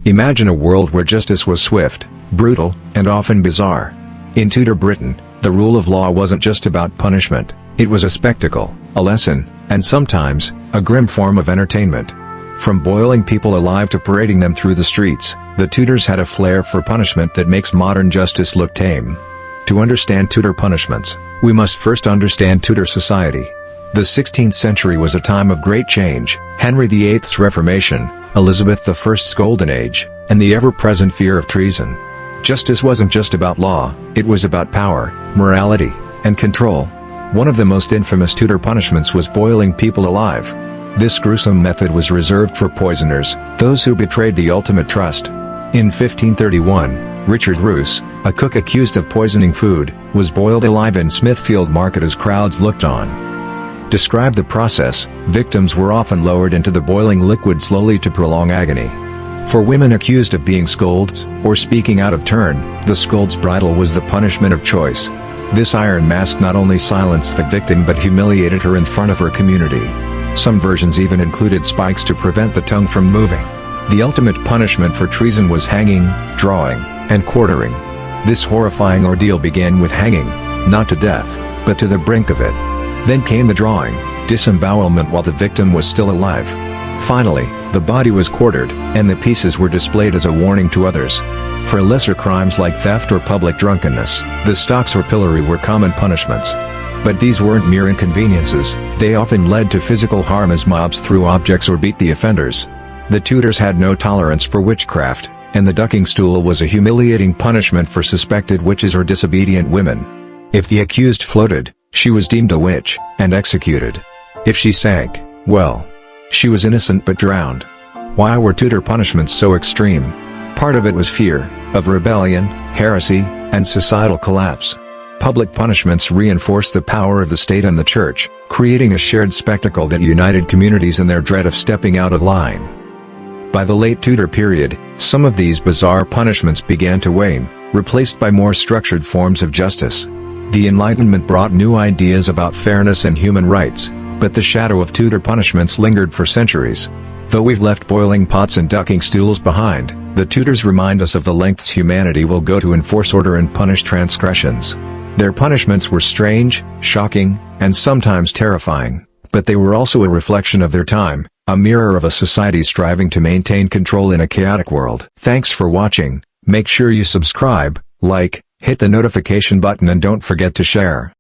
Imagine a world where justice was swift, brutal, and often bizarre. In Tudor Britain, the rule of law wasn't just about punishment, it was a spectacle, a lesson, and sometimes, a grim form of entertainment. From boiling people alive to parading them through the streets, the Tudors had a flair for punishment that makes modern justice look tame. To understand Tudor punishments, we must first understand Tudor society. The 16th century was a time of great change, Henry VIII's Reformation, Elizabeth I's Golden Age, and the ever-present fear of treason. Justice wasn't just about law, it was about power, morality, and control. One of the most infamous Tudor punishments was boiling people alive. This gruesome method was reserved for poisoners, those who betrayed the ultimate trust. In 1531, Richard Roos, a cook accused of poisoning food, was boiled alive in Smithfield Market as crowds looked on. Describe the process. Victims were often lowered into the boiling liquid slowly to prolong agony. For women accused of being scolds, or speaking out of turn, the scold's bridle was the punishment of choice. This iron mask not only silenced the victim but humiliated her in front of her community. Some versions even included spikes to prevent the tongue from moving. The ultimate punishment for treason was hanging, drawing, and quartering. This horrifying ordeal began with hanging, not to death, but to the brink of it. Then came the drawing, disembowelment while the victim was still alive. Finally, the body was quartered, and the pieces were displayed as a warning to others. For lesser crimes like theft or public drunkenness, the stocks or pillory were common punishments. But these weren't mere inconveniences, they often led to physical harm as mobs threw objects or beat the offenders. The Tudors had no tolerance for witchcraft, and the ducking stool was a humiliating punishment for suspected witches or disobedient women. If the accused floated, she was deemed a witch, and executed. If she sank, well, she was innocent but drowned. Why were Tudor punishments so extreme? Part of it was fear, of rebellion, heresy, and societal collapse. Public punishments reinforced the power of the state and the church, creating a shared spectacle that united communities in their dread of stepping out of line. By the late Tudor period, some of these bizarre punishments began to wane, replaced by more structured forms of justice. The Enlightenment brought new ideas about fairness and human rights, but the shadow of Tudor punishments lingered for centuries. Though we've left boiling pots and ducking stools behind, the Tudors remind us of the lengths humanity will go to enforce order and punish transgressions. Their punishments were strange, shocking, and sometimes terrifying, but they were also a reflection of their time, a mirror of a society striving to maintain control in a chaotic world. Thanks for watching. Make sure you subscribe, like, hit the notification button and don't forget to share.